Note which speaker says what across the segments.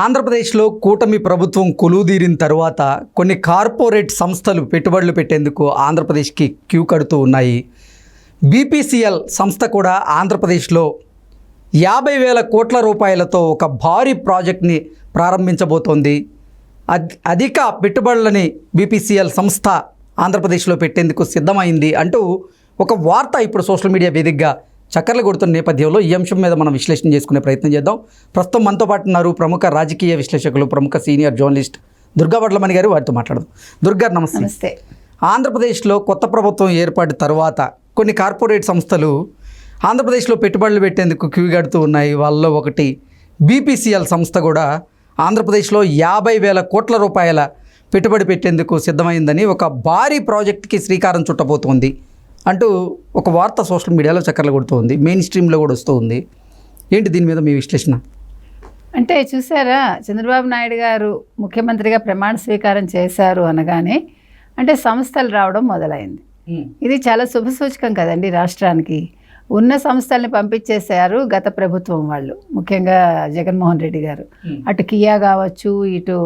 Speaker 1: ఆంధ్రప్రదేశ్లో కూటమి ప్రభుత్వం కొలువుదీరిన తర్వాత కొన్ని కార్పొరేట్ సంస్థలు పెట్టుబడులు పెట్టేందుకు ఆంధ్రప్రదేశ్కి క్యూ కడుతూ ఉన్నాయి. బీపీసీఎల్ సంస్థ కూడా ఆంధ్రప్రదేశ్లో 50,000 కోట్ల రూపాయలతో ఒక భారీ ప్రాజెక్ట్ని ప్రారంభించబోతోంది. అధిక పెట్టుబడులని బీపీసీఎల్ సంస్థ ఆంధ్రప్రదేశ్లో పెట్టేందుకు సిద్ధమైంది అంటూ ఒక వార్త ఇప్పుడు సోషల్ మీడియా వేదికగా చక్కర్లు కొడుతున్న నేపథ్యంలో ఈ అంశం మీద మనం విశ్లేషణ చేసుకునే ప్రయత్నం చేద్దాం. ప్రస్తుతం మనతో పాటు ఉన్నారు ప్రముఖ రాజకీయ విశ్లేషకులు, ప్రముఖ సీనియర్ జర్నలిస్ట్ దుర్గా వడ్లమణి గారు. వారితో మాట్లాడదాం. దుర్గా, నమస్తే. ఆంధ్రప్రదేశ్లో కొత్త ప్రభుత్వం ఏర్పాటు తర్వాత కొన్ని కార్పొరేట్ సంస్థలు ఆంధ్రప్రదేశ్లో పెట్టుబడులు పెట్టేందుకు క్యూ కడుతూ ఉన్నాయి. వాళ్ళలో ఒకటి బీపీసీఎల్ సంస్థ కూడా ఆంధ్రప్రదేశ్లో 50,000 కోట్ల రూపాయల పెట్టుబడి పెట్టేందుకు సిద్ధమైందని, ఒక భారీ ప్రాజెక్టుకి శ్రీకారం చుట్టబోతోంది అంటూ ఒక వార్త సోషల్ మీడియాలో చక్కర్లు కొడుతుంది. మెయిన్ స్ట్రీమ్లో కూడా వస్తూ ఉంది. ఏంటి దీని మీద మీ విశ్లేషణ?
Speaker 2: అంటే చూసారా, చంద్రబాబు నాయుడు గారు ముఖ్యమంత్రిగా ప్రమాణ స్వీకారం చేశారు అనగానే అంటే సంస్థలు రావడం మొదలైంది. ఇది చాలా శుభసూచకం కదండి రాష్ట్రానికి. ఉన్న సంస్థల్ని పంపించేశారు గత ప్రభుత్వం వాళ్ళు, ముఖ్యంగా జగన్మోహన్ రెడ్డి గారు. అటు కియా కావచ్చు, ఇటు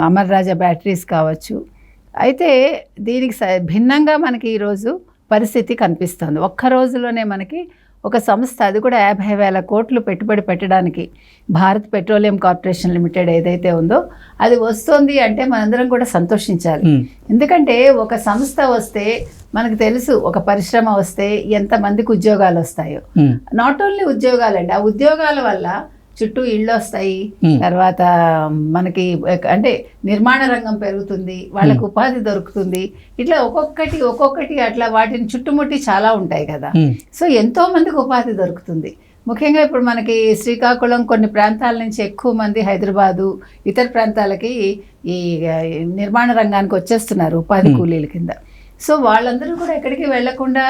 Speaker 2: అమర్ రాజా బ్యాటరీస్ కావచ్చు. అయితే దీనికి భిన్నంగా మనకి ఈరోజు పరిస్థితి కనిపిస్తుంది. ఒక్క రోజులోనే మనకి ఒక సంస్థ, అది కూడా 50,000 కోట్లు పెట్టుబడి పెట్టడానికి భారత్ పెట్రోలియం కార్పొరేషన్ లిమిటెడ్ ఏదైతే ఉందో అది వస్తుంది అంటే మనందరం కూడా సంతోషించాలి. ఎందుకంటే ఒక సంస్థ వస్తే మనకు తెలుసు, ఒక పరిశ్రమ వస్తే ఎంతమందికి ఉద్యోగాలు వస్తాయో. నాట్ ఓన్లీ ఉద్యోగాలండి, ఆ ఉద్యోగాల వల్ల చుట్టూ ఇళ్ళు వస్తాయి, తర్వాత మనకి అంటే నిర్మాణ రంగం పెరుగుతుంది, వాళ్ళకు ఉపాధి దొరుకుతుంది. ఇట్లా ఒక్కొక్కటి అట్లా వాటిని చుట్టుముట్టి చాలా ఉంటాయి కదా. సో ఎంతో మందికి ఉపాధి దొరుకుతుంది. ముఖ్యంగా ఇప్పుడు మనకి శ్రీకాకుళం కొన్ని ప్రాంతాల నుంచి ఎక్కువ మంది హైదరాబాదు ఇతర ప్రాంతాలకి ఈ నిర్మాణ రంగానికి వచ్చేస్తున్నారు ఉపాధి కూలీల కింద. సో వాళ్ళందరూ కూడా ఎక్కడికి వెళ్లకుండా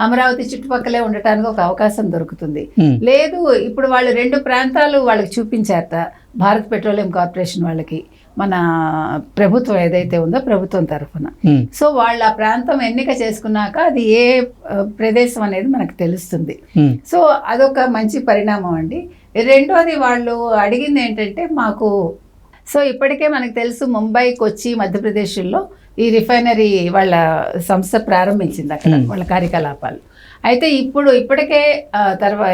Speaker 2: అమరావతి చుట్టుపక్కలే ఉండటానికి ఒక అవకాశం దొరుకుతుంది. లేదు, ఇప్పుడు వాళ్ళు 2 ప్రాంతాలు వాళ్ళకి చూపించారట భారత్ పెట్రోలియం కార్పొరేషన్ వాళ్ళకి, మన ప్రభుత్వం ఏదైతే ఉందో ప్రభుత్వం తరఫున. సో వాళ్ళు ఆ ప్రాంతం ఎన్నిక చేసుకున్నాక అది ఏ ప్రదేశం అనేది మనకు తెలుస్తుంది. సో అదొక మంచి పరిణామం అండి. రెండోది, వాళ్ళు అడిగింది ఏంటంటే మాకు, సో ఇప్పటికే మనకు తెలుసు ముంబై, కొచ్చి, మధ్యప్రదేశ్లో ఈ రిఫైనరీ వాళ్ళ సంస్థ ప్రారంభించింది అక్కడ వాళ్ళ కార్యకలాపాలు. అయితే ఇప్పటికే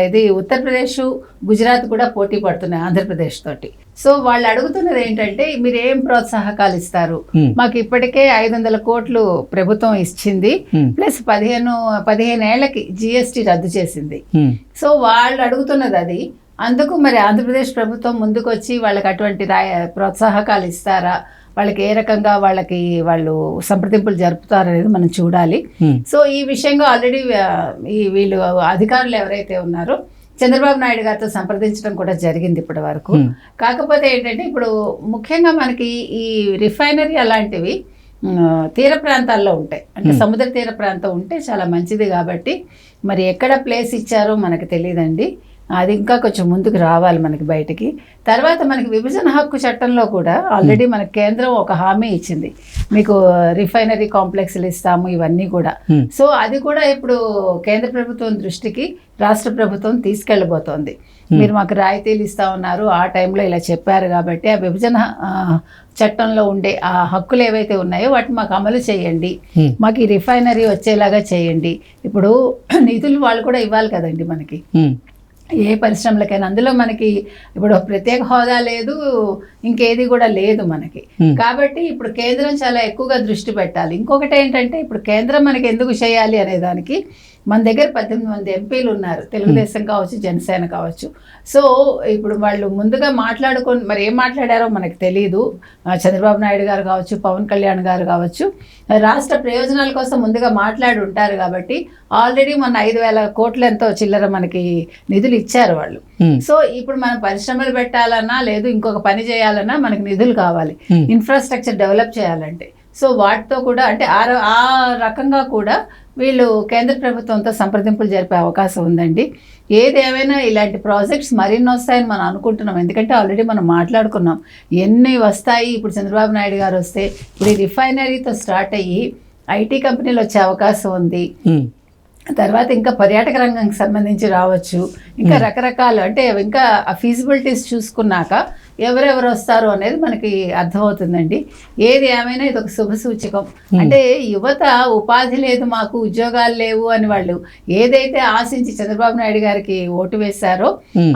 Speaker 2: ఇది ఉత్తరప్రదేశ్, గుజరాత్ కూడా పోటీ పడుతున్నాయి ఆంధ్రప్రదేశ్ తోటి. సో వాళ్ళు అడుగుతున్నది ఏంటంటే, మీరు ఏం ప్రోత్సాహకాలు ఇస్తారు? మాకు ఇప్పటికే 500 కోట్లు ప్రభుత్వం ఇచ్చింది, ప్లస్ 15 ఏళ్లకి GST రద్దు చేసింది. సో వాళ్ళు అడుగుతున్నది అది. అందుకు మరి ఆంధ్రప్రదేశ్ ప్రభుత్వం ముందుకు వచ్చి వాళ్ళకి అటువంటి ప్రోత్సాహకాలు ఇస్తారా, వాళ్ళకి ఏ రకంగా వాళ్ళు సంప్రదింపులు జరుపుతారనేది మనం చూడాలి. సో ఈ విషయంగా ఆల్రెడీ వీళ్ళు అధికారులు ఎవరైతే ఉన్నారో చంద్రబాబు నాయుడు గారితో సంప్రదించడం కూడా జరిగింది ఇప్పటి వరకు. కాకపోతే ఏంటంటే, ఇప్పుడు ముఖ్యంగా మనకి ఈ రిఫైనరీ అలాంటివి తీర ప్రాంతాల్లో ఉంటాయి, అంటే సముద్ర తీర ప్రాంతం ఉంటే చాలా మంచిది. కాబట్టి మరి ఎక్కడ ప్లేస్ ఇచ్చారో మనకు తెలియదండి, అది ఇంకా కొంచెం ముందుకు రావాలి మనకి బయటికి. తర్వాత మనకి విభజన హక్కు చట్టంలో కూడా ఆల్రెడీ మనకి కేంద్రం ఒక హామీ ఇచ్చింది, మీకు రిఫైనరీ కాంప్లెక్స్లు ఇస్తాము ఇవన్నీ కూడా. సో అది కూడా ఇప్పుడు కేంద్ర ప్రభుత్వం దృష్టికి రాష్ట్ర ప్రభుత్వం తీసుకెళ్ళబోతోంది. మీరు మాకు రాయితీలు ఇస్తా ఉన్నారు, ఆ టైంలో ఇలా చెప్పారు కాబట్టి ఆ విభజన చట్టంలో ఉండే ఆ హక్కులు ఏవైతే ఉన్నాయో వాటిని మాకు అమలు చేయండి, మాకు ఈ రిఫైనరీ వచ్చేలాగా చేయండి. ఇప్పుడు నిధులు వాళ్ళు కూడా ఇవ్వాలి కదండి మనకి, ఏ పరిశ్రమలకైనా. అందులో మనకి ఇప్పుడు ప్రత్యేక హోదా లేదు, ఇంకేది కూడా లేదు మనకి. కాబట్టి ఇప్పుడు కేంద్రం చాలా ఎక్కువగా దృష్టి పెట్టాలి. ఇంకొకటి ఏంటంటే, ఇప్పుడు కేంద్రం మనకి ఎందుకు చేయాలి అనే దానికి మన దగ్గర 18 మంది ఎంపీలు ఉన్నారు, తెలుగుదేశం కావచ్చు, జనసేన కావచ్చు. సో ఇప్పుడు వాళ్ళు ముందుగా మాట్లాడుకొని మరి ఏం మాట్లాడారో మనకు తెలియదు. చంద్రబాబు నాయుడు గారు కావచ్చు, పవన్ కళ్యాణ్ గారు కావచ్చు, రాష్ట్ర ప్రయోజనాల కోసం ముందుగా మాట్లాడి ఉంటారు. కాబట్టి ఆల్రెడీ మన 5,000 కోట్ల ఎంతో చిల్లర మనకి నిధులు ఇచ్చారు వాళ్ళు. సో ఇప్పుడు మనం పరిశ్రమలు పెట్టాలన్నా, లేదు ఇంకొక పని చేయాలన్నా మనకి నిధులు కావాలి, ఇన్ఫ్రాస్ట్రక్చర్ డెవలప్ చేయాలంటే. సో వాటితో కూడా అంటే ఆ రకంగా కూడా వీళ్ళు కేంద్ర ప్రభుత్వంతో సంప్రదింపులు జరిపే అవకాశం ఉందండి. ఏదేమైనా ఇలాంటి ప్రాజెక్ట్స్ మరిన్ని వస్తాయని మనం అనుకుంటున్నాం. ఎందుకంటే ఆల్రెడీ మనం మాట్లాడుకున్నాం ఎన్ని వస్తాయి. ఇప్పుడు చంద్రబాబు నాయుడు గారు వస్తే ఇప్పుడు ఈ రిఫైనరీతో స్టార్ట్ అయ్యి IT కంపెనీలు వచ్చే అవకాశం ఉంది. తర్వాత ఇంకా పర్యాటక రంగానికి సంబంధించి రావచ్చు, ఇంకా రకరకాలు, అంటే ఇంకా ఆ ఫీజిబిలిటీస్ చూసుకున్నాక ఎవరెవరు వస్తారు అనేది మనకి అర్థమవుతుందండి. ఏది ఏమైనా ఇది ఒక శుభ సూచకం. అంటే యువత ఉపాధి లేదు, మాకు ఉద్యోగాలు లేవు అని వాళ్ళు ఏదైతే ఆశించి చంద్రబాబు నాయుడు గారికి ఓటు వేశారో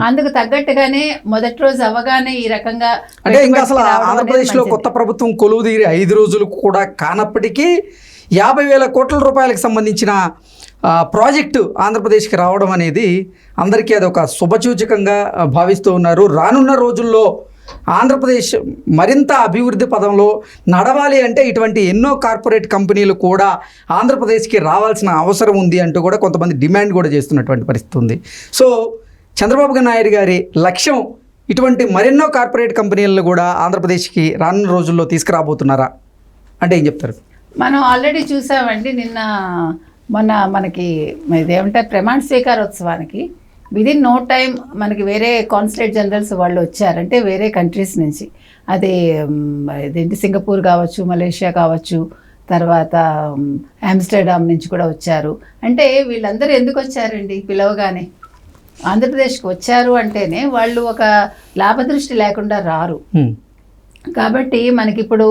Speaker 2: అందుకు తగ్గట్టుగానే మొదటి రోజు అవగానే ఈ రకంగా
Speaker 1: అంటే ఇంకా అసలు ఆంధ్రప్రదేశ్లో కొత్త ప్రభుత్వం కొలువుదీరి 5 రోజులు కూడా కానప్పటికీ 50,000 కోట్ల రూపాయలకు సంబంధించిన ప్రాజెక్టు ఆంధ్రప్రదేశ్కి రావడం అనేది అందరికీ అదొక శుభసూచకంగా భావిస్తూ ఉన్నారు. రానున్న రోజుల్లో ఆంధ్రప్రదేశ్ మరింత అభివృద్ధి పదంలో నడవాలి అంటే ఇటువంటి ఎన్నో కార్పొరేట్ కంపెనీలు కూడా ఆంధ్రప్రదేశ్కి రావాల్సిన అవసరం ఉంది అంటూ కూడా కొంతమంది డిమాండ్ కూడా చేస్తున్నటువంటి పరిస్థితి ఉంది. సో చంద్రబాబు నాయుడు గారి లక్ష్యం ఇటువంటి మరెన్నో కార్పొరేట్ కంపెనీలను కూడా ఆంధ్రప్రదేశ్కి రానున్న రోజుల్లో తీసుకురాబోతున్నారా అంటే ఏం చెప్తారు?
Speaker 2: మనం ఆల్రెడీ చూసామండి, మొన్న మనకి ఇదేమంటే ప్రమాణ స్వీకారోత్సవానికి విదిన్ నో టైం మనకి వేరే కాన్సులేట్ జనరల్స్ వాళ్ళు వచ్చారంటే వేరే కంట్రీస్ నుంచి, అది ఇదేంటి సింగపూర్ కావచ్చు, మలేషియా కావచ్చు, తర్వాత ఆమ్స్టర్డామ్ నుంచి కూడా వచ్చారు. అంటే వీళ్ళందరూ ఎందుకు వచ్చారండి? పిలవగానే ఆంధ్రప్రదేశ్కి వచ్చారు అంటేనే వాళ్ళు ఒక లాభదృష్టి లేకుండా రారు. కాబట్టి మనకి ఇప్పుడు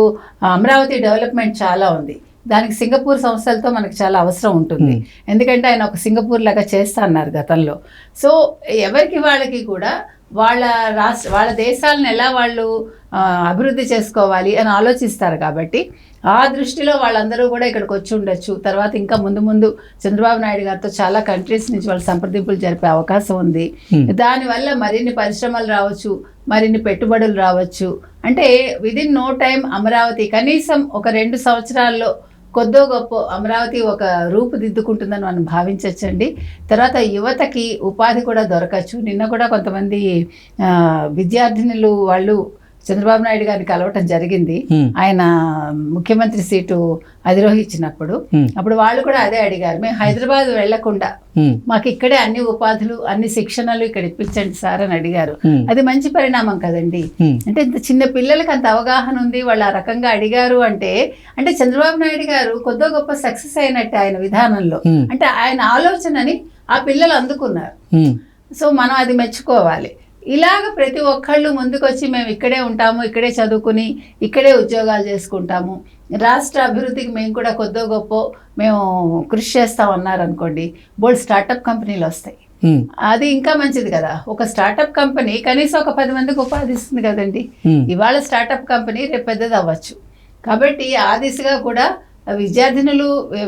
Speaker 2: అమరావతి డెవలప్మెంట్ చాలా ఉంది, దానికి సింగపూర్ సంస్థలతో మనకి చాలా అవసరం ఉంటుంది. ఎందుకంటే ఆయన ఒక సింగపూర్ లాగా చేస్తా అన్నారు గతంలో. సో ఎవరికి వాళ్ళకి కూడా వాళ్ళ దేశాలను ఎలా వాళ్ళు అభివృద్ధి చేసుకోవాలి అని ఆలోచిస్తారు. కాబట్టి ఆ దృష్టిలో వాళ్ళందరూ కూడా ఇక్కడికి వచ్చి ఉండొచ్చు. తర్వాత ఇంకా ముందు చంద్రబాబు నాయుడు గారితో చాలా కంట్రీస్ నుంచి వాళ్ళు సంప్రదింపులు జరిపే అవకాశం ఉంది. దానివల్ల మరిన్ని పరిశ్రమలు రావచ్చు, మరిన్ని పెట్టుబడులు రావచ్చు. అంటే విదిన్ నో టైం అమరావతి కనీసం ఒక 2 సంవత్సరాల్లో కొద్దో గొప్ప అమరావతి ఒక రూపుదిద్దుకుంటుందని మనం భావించవచ్చండి. తర్వాత యువతకి ఉపాధి కూడా దొరకచ్చు. నిన్న కూడా కొంతమంది విద్యార్థినులు వాళ్ళు చంద్రబాబు నాయుడు గారిని కలవటం జరిగింది, ఆయన ముఖ్యమంత్రి సీటు అధిరోహించినప్పుడు. అప్పుడు వాళ్ళు కూడా అదే అడిగారు, మేము హైదరాబాద్ వెళ్లకుండా మాకు ఇక్కడే అన్ని ఉపాధులు అన్ని శిక్షణలు ఇక్కడ ఇప్పించండి సార్ అని అడిగారు. అది మంచి పరిణామం కదండి. అంటే ఇంత చిన్న పిల్లలకి అంత అవగాహన ఉంది, వాళ్ళు ఆ రకంగా అడిగారు అంటే చంద్రబాబు నాయుడు గారు కొద్దో గొప్ప సక్సెస్ అయినట్టే ఆయన విధానంలో. అంటే ఆయన ఆలోచనని ఆ పిల్లలు అందుకున్నారు. సో మనం అది మెచ్చుకోవాలి. ఇలాగ ప్రతి ఒక్కళ్ళు ముందుకొచ్చి మేము ఇక్కడే ఉంటాము, ఇక్కడే చదువుకుని ఇక్కడే ఉద్యోగాలు చేసుకుంటాము, రాష్ట్ర అభివృద్ధికి మేము కూడా కొద్దో గొప్ప మేము కృషి చేస్తాం అన్నారనుకోండి, బోల్డ్ స్టార్టప్ కంపెనీలు వస్తాయి. అది ఇంకా మంచిది కదా. ఒక స్టార్టప్ కంపెనీ కనీసం ఒక 10 మందికి ఉపాధి ఇస్తుంది కదండి. ఇవాళ స్టార్టప్ కంపెనీ రేపు పెద్దది అవ్వచ్చు. కాబట్టి ఆ దిశగా కూడా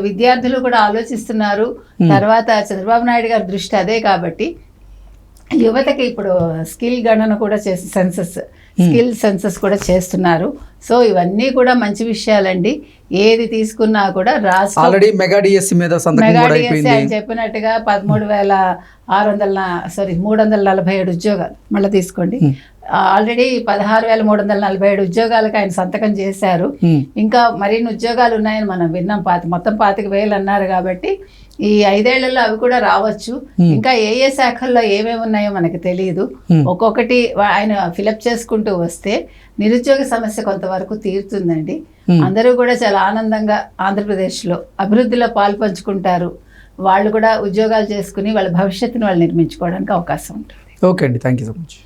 Speaker 2: విద్యార్థులు కూడా ఆలోచిస్తున్నారు. తర్వాత చంద్రబాబు నాయుడు గారి దృష్టి అదే. కాబట్టి యువతకి ఇప్పుడు స్కిల్ గణన కూడా చేసి స్కిల్ సెన్సస్ కూడా చేస్తున్నారు. సో ఇవన్నీ కూడా మంచి విషయాలండి. ఏది తీసుకున్నా కూడా రాష్ట్రం
Speaker 1: ఆల్రెడీ మెగా డిఎస్సి మీద
Speaker 2: ఆయన చెప్పినట్టుగా 347 ఉద్యోగాలు మళ్ళీ తీసుకోండి. ఆల్రెడీ 16,347 ఉద్యోగాలకు ఆయన సంతకం చేశారు. ఇంకా మరిన్ని ఉద్యోగాలు ఉన్నాయని మనం విన్నాం. మొత్తం 25,000 అన్నారు. కాబట్టి ఈ 5 ఏళ్లలో అవి కూడా రావచ్చు. ఇంకా ఏ శాఖల్లో ఏమేమి ఉన్నాయో మనకు తెలియదు. ఒక్కొక్కటి ఆయన ఫిలప్ చేసుకుంటూ వస్తే నిరుద్యోగ సమస్య కొంతవరకు తీరుతుందండి. అందరూ కూడా చాలా ఆనందంగా ఆంధ్రప్రదేశ్లో అభివృద్ధిలో పాల్పంచుకుంటారు. వాళ్ళు కూడా ఉద్యోగాలు చేసుకుని వాళ్ళ భవిష్యత్తును వాళ్ళు నిర్మించుకోవడానికి అవకాశం ఉంటుంది.
Speaker 1: ఓకే అండి, థ్యాంక్ యూ సో మచ్.